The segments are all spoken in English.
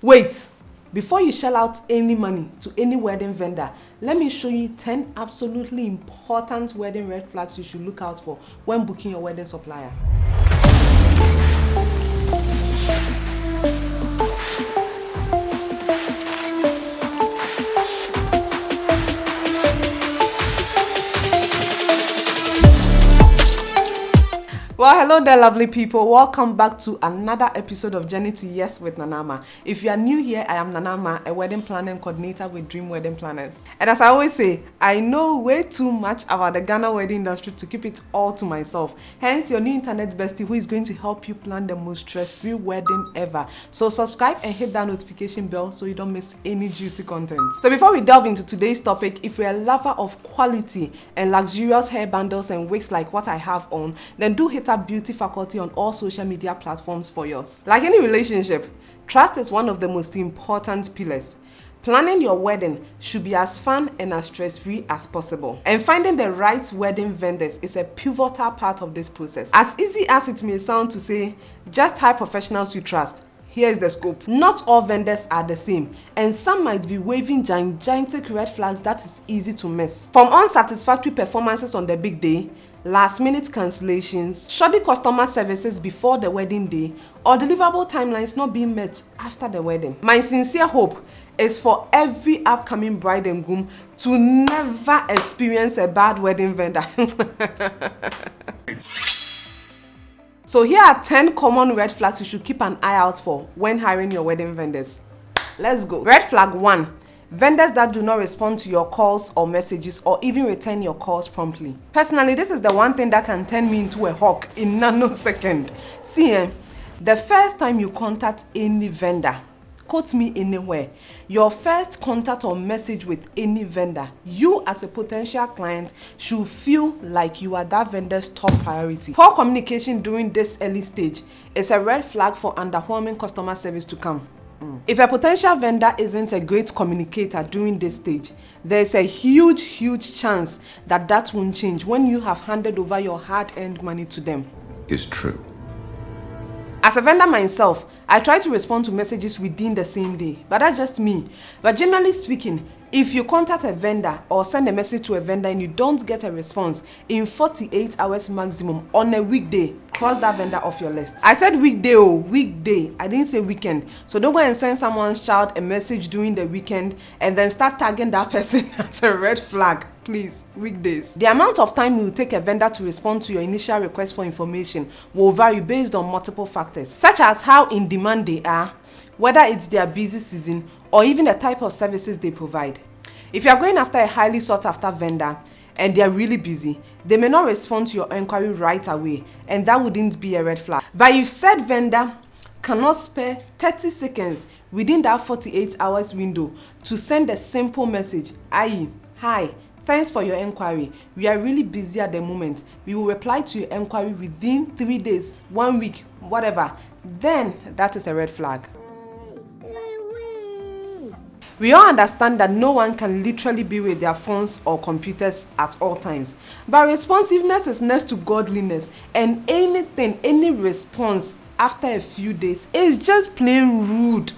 Wait, before you shell out any money to any wedding vendor, let me show you 10 absolutely important wedding red flags you should look out for when booking your wedding supplier. Well, hello there, lovely people. Welcome back to another episode of Journey to Yes with Nanama. If you are new here, I am Nanama, a wedding planning coordinator with Dream Wedding Planners. And as I always say, I know way too much about the Ghana wedding industry to keep it all to myself. Hence, your new internet bestie who is going to help you plan the most stress-free wedding ever. So subscribe and hit that notification bell so you don't miss any juicy content. So before we delve into today's topic, if you're a lover of quality and luxurious hair bundles and wigs like what I have on, then do hit beauty faculty on all social media platforms for yours. Like any relationship, trust is one of the most important pillars. Planning your wedding should be as fun and as stress-free as possible. And finding the right wedding vendors is a pivotal part of this process. As easy as it may sound to say, just hire professionals you trust. Here is the scope. Not all vendors are the same, and some might be waving gigantic red flags that is easy to miss. From unsatisfactory performances on the big day, last-minute cancellations, shoddy customer services before the wedding day, or deliverable timelines not being met after the wedding. My sincere hope is for every upcoming bride and groom to never experience a bad wedding vendor. So here are 10 common red flags you should keep an eye out for when hiring your wedding vendors. Let's go. Red flag 1. Vendors that do not respond to your calls or messages or even return your calls promptly. Personally, this is the one thing that can turn me into a hawk in nanosecond. See, the first time you contact any vendor, quote me anywhere, your first contact or message with any vendor, you as a potential client should feel like you are that vendor's top priority. Poor communication during this early stage is a red flag for underwhelming customer service to come. If a potential vendor isn't a great communicator during this stage, there's a huge chance that that won't change when you have handed over your hard-earned money to them. Is true. As a vendor myself, I try to respond to messages within the same day, but that's just me. But generally speaking, if you contact a vendor or send a message to a vendor and you don't get a response in 48 hours maximum on a weekday, cross that vendor off your list. I said weekday, weekday. I didn't say weekend. So don't go and send someone's child a message during the weekend and then start tagging that person as a red flag. Please, weekdays. The amount of time it will take a vendor to respond to your initial request for information will vary based on multiple factors, such as how in demand they are, whether it's their busy season, or even the type of services they provide. If you are going after a highly sought after vendor and they are really busy, they may not respond to your inquiry right away, and that wouldn't be a red flag. But if said vendor cannot spare 30 seconds within that 48 hours window to send a simple message, i.e., hi, thanks for your inquiry. We are really busy at the moment. We will reply to your inquiry within 3 days, 1 week, whatever. Then that is a red flag. We all understand that no one can literally be with their phones or computers at all times. But responsiveness is next to godliness, and any response after a few days is just plain rude.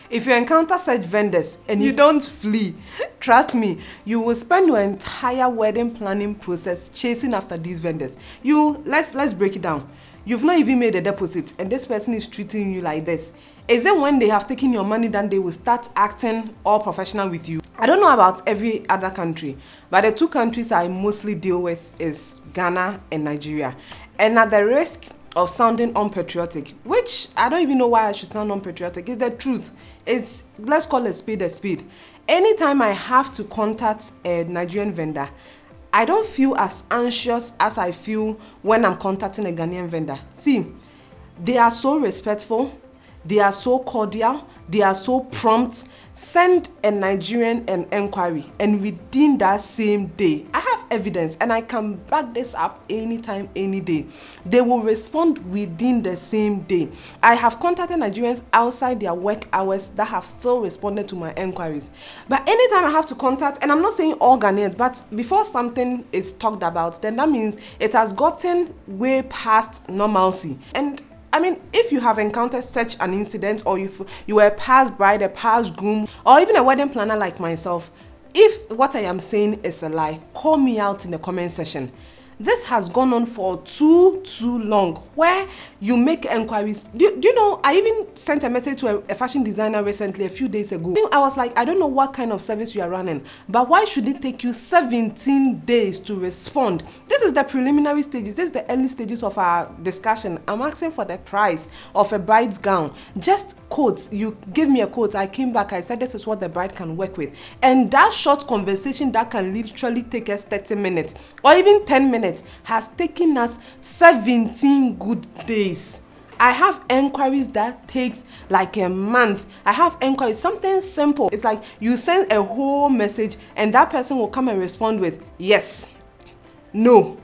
If you encounter such vendors and you don't flee, trust me, you will spend your entire wedding planning process chasing after these vendors. Let's break it down. You've not even made a deposit and this person is treating you like this. Is it when they have taken your money that they will start acting all professional with you? I don't know about every other country, but the two countries I mostly deal with is Ghana and Nigeria. And at the risk of sounding unpatriotic, which I don't even know why I should sound unpatriotic, it's the truth. Let's call a spade a spade. Anytime I have to contact a Nigerian vendor, I don't feel as anxious as I feel when I'm contacting a Ghanaian vendor. See, they are so respectful, they are so cordial, they are so prompt. Send a Nigerian an inquiry and within that same day, I have evidence and I can back this up anytime, any day. They will respond within the same day. I have contacted Nigerians outside their work hours that have still responded to my inquiries. But anytime I have to contact, and I'm not saying all Ghanaians, but before something is talked about, then that means it has gotten way past normalcy. And I mean, if you have encountered such an incident, or if you were a past bride, a past groom, or even a wedding planner like myself, if what I am saying is a lie, call me out in the comment section. This has gone on for too long, where you make inquiries. Do you know, I even sent a message to a fashion designer recently, a few days ago. I was like, I don't know what kind of service you are running, but why should it take you 17 days to respond? This is the preliminary stages. This is the early stages of our discussion. I'm asking for the price of a bride's gown. Just quotes. You give me a quote. I came back. I said, this is what the bride can work with. And that short conversation that can literally take us 30 minutes or even 10 minutes has taken us 17 good days. I have enquiries that takes like a month. I have enquiries, something simple. It's like you send a whole message and that person will come and respond with yes, no,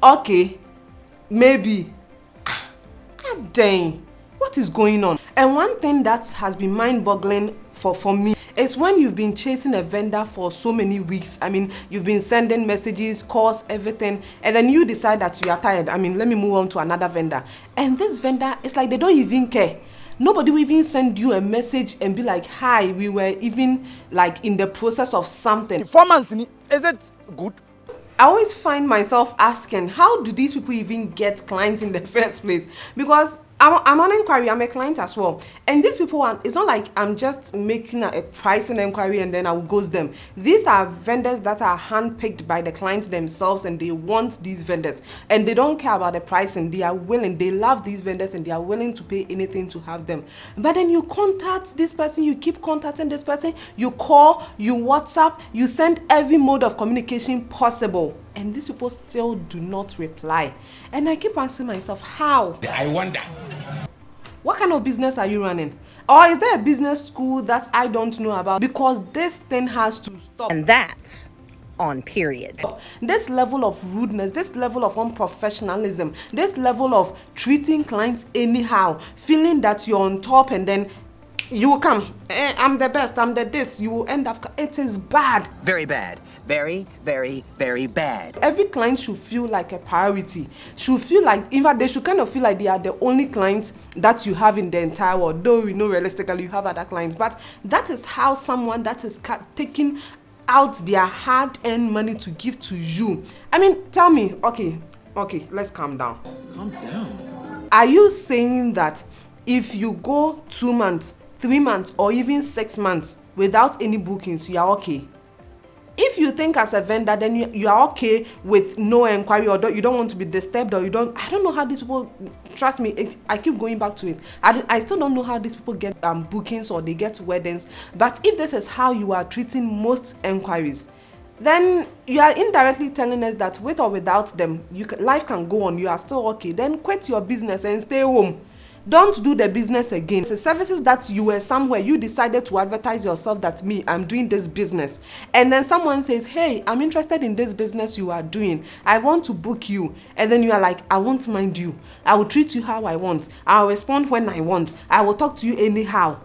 okay, maybe. Dang, what is going on? And one thing that has been mind-boggling for me is when you've been chasing a vendor for so many weeks. I mean, you've been sending messages, calls, everything, and then you decide that you are tired. I mean, let me move on to another vendor. And this vendor, it's like they don't even care. Nobody will even send you a message and be like, hi, we were even like in the process of something. 4 months, is it good? I always find myself asking, how do these people even get clients in the first place? Because I'm on inquiry, I'm a client as well. And these people are, it's not like I'm just making a pricing inquiry and then I will ghost them. These are vendors that are handpicked by the clients themselves, and they want these vendors. And they don't care about the pricing. They are willing, they love these vendors, and they are willing to pay anything to have them. But then you contact this person, you keep contacting this person, you call, you WhatsApp, you send every mode of communication possible. And these people still do not reply. And I keep asking myself, how? I wonder. What kind of business are you running? Or is there a business school that I don't know about? Because this thing has to stop. And that's on period. This level of rudeness, this level of unprofessionalism, this level of treating clients anyhow, feeling that you're on top, and then you will come, I'm the best, I'm the this, you will end up, it is bad. Very bad. Very, very, very bad. Every client should feel like a priority. Should feel like, in fact, they should kind of feel like they are the only clients that you have in the entire world. Though we know realistically you have other clients, but that is how someone that is taking out their hard-earned money to give to you. I mean, tell me, okay, let's calm down. Calm down. Are you saying that if you go 2 months, 3 months, or even 6 months without any bookings, you are okay? If you think as a vendor, then you are okay with no inquiry, or you don't want to be disturbed, or I don't know how these people, trust me, I keep going back to it. I still don't know how these people get bookings or they get weddings. But if this is how you are treating most inquiries, then you are indirectly telling us that with or without them, life can go on, you are still okay. Then quit your business and stay home. Don't do the business again. It's the services that you were somewhere, you decided to advertise yourself that I'm doing this business. And then someone says, hey, I'm interested in this business you are doing. I want to book you. And then you are like, I won't mind you. I will treat you how I want. I'll respond when I want. I will talk to you anyhow.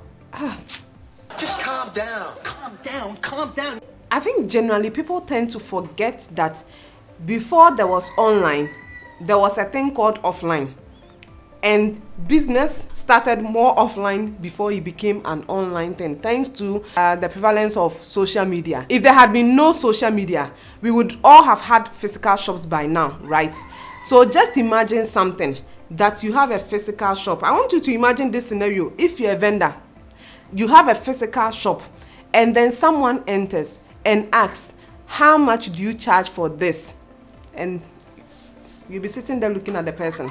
Just calm down. Calm down. Calm down. I think generally people tend to forget that before there was online, there was a thing called offline. And business started more offline before it became an online thing, thanks to the prevalence of social media. If there had been no social media, we would all have had physical shops by now, right? So just imagine something, that you have a physical shop. I want you to imagine this scenario. If you're a vendor, you have a physical shop, and then someone enters and asks, how much do you charge for this? And you'll be sitting there looking at the person.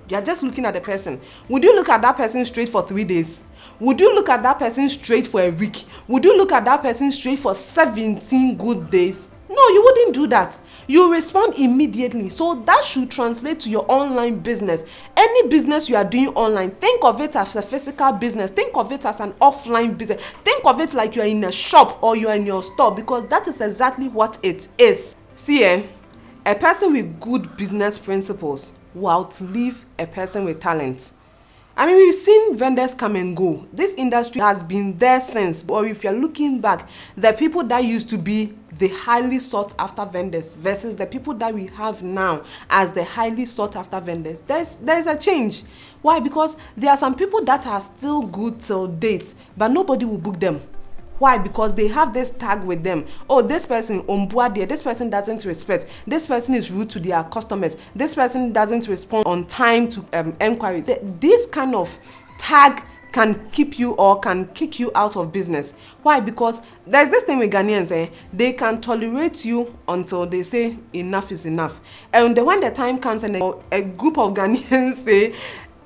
You're just looking at the person. Would you look at that person straight for 3 days? Would you look at that person straight for a week? Would you look at that person straight for 17 good days? No, you wouldn't do that. You respond immediately. So that should translate to your online business. Any business you are doing online, think of it as a physical business. Think of it as an offline business. Think of it like you're in a shop or you're in your store, because that is exactly what it is. See, a person with good business principles will outlive a person with talent. I mean, we've seen vendors come and go. This industry has been there since. Or if you're looking back, the people that used to be the highly sought after vendors versus the people that we have now as the highly sought after vendors, there's a change. Why? Because there are some people that are still good till date, but nobody will book them. Why? Because they have this tag with them. Oh, this person ombuadie, this person doesn't respect, this person is rude to their customers, this person doesn't respond on time to enquiries. This kind of tag can keep you or can kick you out of business. Why? Because there's this thing with Ghanaians, they can tolerate you until they say enough is enough. And when the time comes and a group of Ghanaians say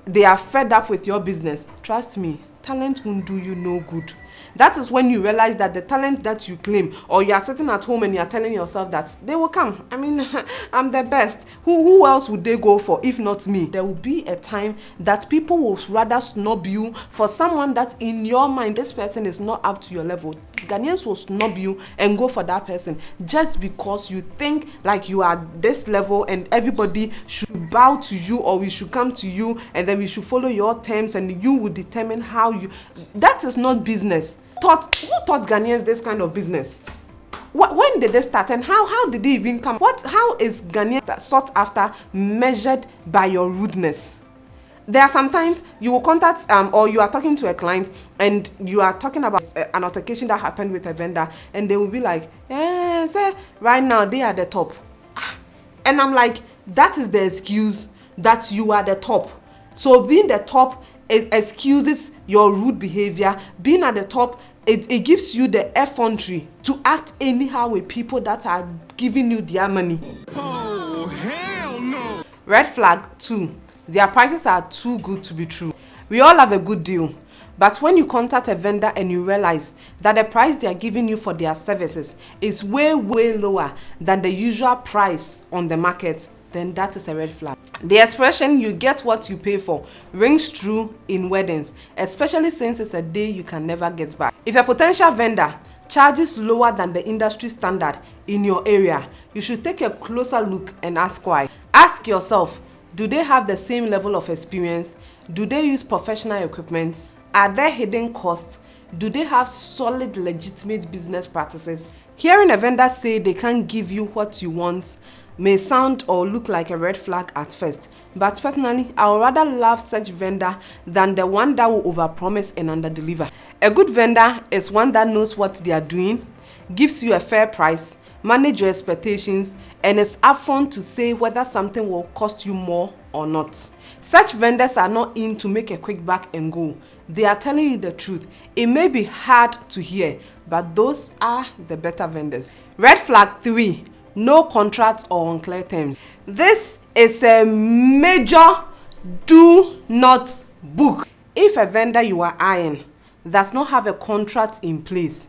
they are fed up with your business, trust me, talent won't do you no good. That is when you realize that the talent that you claim, or you are sitting at home and you are telling yourself that they will come. I mean, I'm the best. Who else would they go for if not me? There will be a time that people will rather snub you for someone that in your mind, this person is not up to your level. Ghanaians will snub you and go for that person just because you think like you are this level and everybody should bow to you, or we should come to you and then we should follow your terms and you will determine how you... That is not business. Who taught Ghanaians this kind of business? When did they start and how did they even come? How is Ghanaian sought after measured by your rudeness? There are sometimes you will contact or you are talking to a client and you are talking about an altercation that happened with a vendor, and they will be like, say right now they are the top. And I'm like, that is the excuse that you are the top. So being the top, it excuses your rude behavior. Being at the top, it gives you the effrontery to act anyhow with people that are giving you their money. Oh, hell no! Red flag 2. Their prices are too good to be true. We all have a good deal. But when you contact a vendor and you realize that the price they are giving you for their services is way lower than the usual price on the market, then that is a red flag. The expression "you get what you pay for" rings true in weddings, especially since it's a day you can never get back. If a potential vendor charges lower than the industry standard in your area, you should take a closer look and ask why. Ask yourself, do they have the same level of experience? Do they use professional equipment? Are there hidden costs? Do they have solid, legitimate business practices? Hearing a vendor say they can't give you what you want may sound or look like a red flag at first, but personally, I would rather love such vendor than the one that will overpromise and underdeliver. A good vendor is one that knows what they are doing, gives you a fair price, manage your expectations, and is upfront to say whether something will cost you more or not. Such vendors are not in to make a quick buck and go. They are telling you the truth. It may be hard to hear, but those are the better vendors. Red flag 3. No contracts or unclear terms. This is a major do not book. If a vendor you are eyeing does not have a contract in place,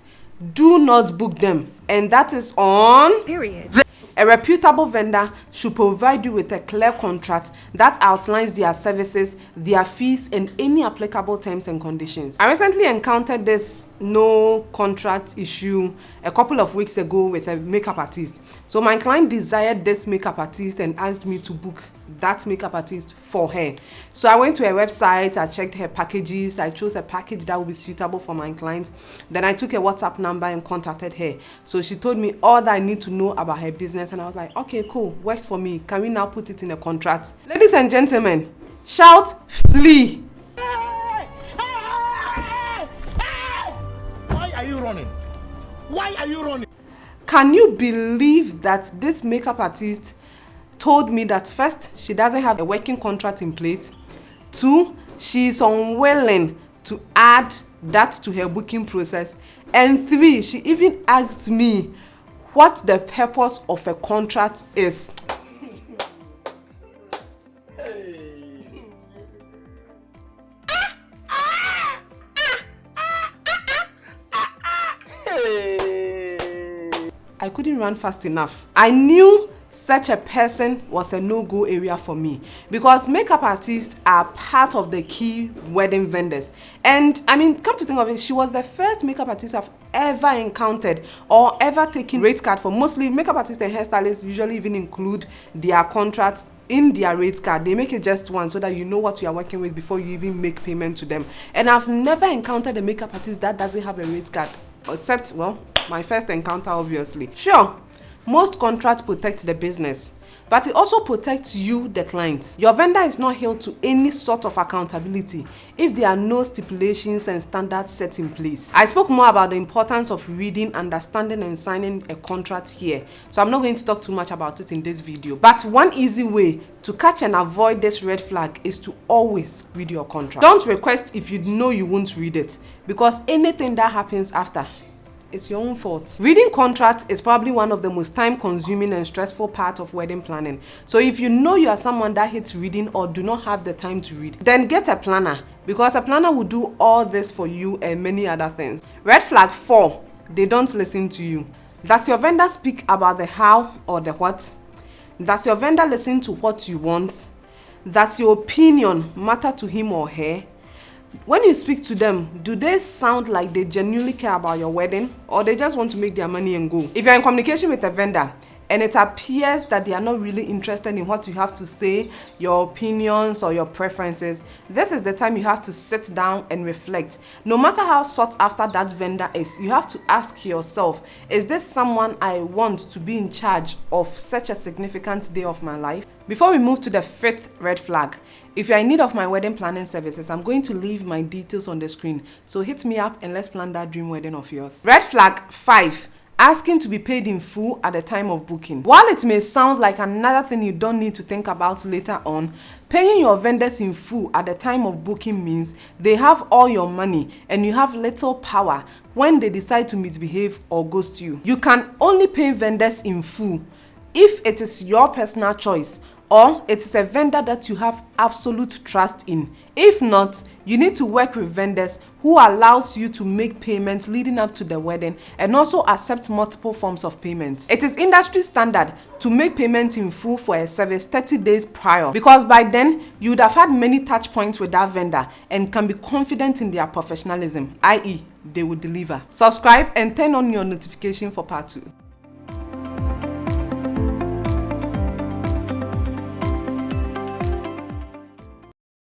do not book them. And that is on Period. A reputable vendor should provide you with a clear contract that outlines their services, their fees, and any applicable terms and conditions. I recently encountered this no contract issue a couple of weeks ago with a makeup artist. So my client desired this makeup artist and asked me to book that makeup artist for her. So I went to her website, I checked her packages, I chose a package that would be suitable for my client. Then I took a WhatsApp number and contacted her. So she told me all that I need to know about her business, and I was like, okay, cool, works for me. Can we now put it in a contract? Ladies and gentlemen, shout flee. Why are you running? Why are you running? Can you believe that this makeup artist told me that first, she doesn't have a working contract in place. 2, she is unwilling to add that to her booking process. And 3, she even asked me what the purpose of a contract is. I couldn't run fast enough. I knew such a person was a no-go area for me because makeup artists are part of the key wedding vendors. And I mean, come to think of it, she was the first makeup artist I've ever encountered or ever taken rate card for. Mostly makeup artists and hairstylists usually even include their contracts in their rate card, they make it just one so that you know what you are working with before you even make payment to them. And I've never encountered a makeup artist that doesn't have a rate card, except, well, my first encounter, obviously. Sure, most contracts protect the business, but it also protects you, the client. Your vendor is not held to any sort of accountability if there are no stipulations and standards set in place. I spoke more about the importance of reading, understanding, and signing a contract here, so I'm not going to talk too much about it in this video. But one easy way to catch and avoid this red flag is to always read your contract. Don't request if you know you won't read it, because anything that happens after, it's your own fault. Reading contracts is probably one of the most time-consuming and stressful parts of wedding planning. So if you know you are someone that hates reading or do not have the time to read, then get a planner, because a planner will do all this for you and many other things. Red flag 4, they don't listen to you. Does your vendor speak about the how or the what? Does your vendor listen to what you want? Does your opinion matter to him or her? When you speak to them, do they sound like they genuinely care about your wedding, or they just want to make their money and go? If you're in communication with a vendor and it appears that they are not really interested in what you have to say, your opinions or your preferences, this is the time you have to sit down and reflect. No matter how sought after that vendor is, you have to ask yourself, is this someone I want to be in charge of such a significant day of my life? Before we move to the 5th red flag, if you're in need of my wedding planning services, I'm going to leave my details on the screen. So hit me up and let's plan that dream wedding of yours. Red flag 5. Asking to be paid in full at the time of booking. While it may sound like another thing you don't need to think about later on, paying your vendors in full at the time of booking means they have all your money and you have little power when they decide to misbehave or ghost you. You can only pay vendors in full if it is your personal choice or it is a vendor that you have absolute trust in. If not, you need to work with vendors who allows you to make payments leading up to the wedding and also accept multiple forms of payments. It is industry standard to make payment in full for a service 30 days prior, because by then you would have had many touch points with that vendor and can be confident in their professionalism, i.e. they will deliver. Subscribe and turn on your notification for part 2.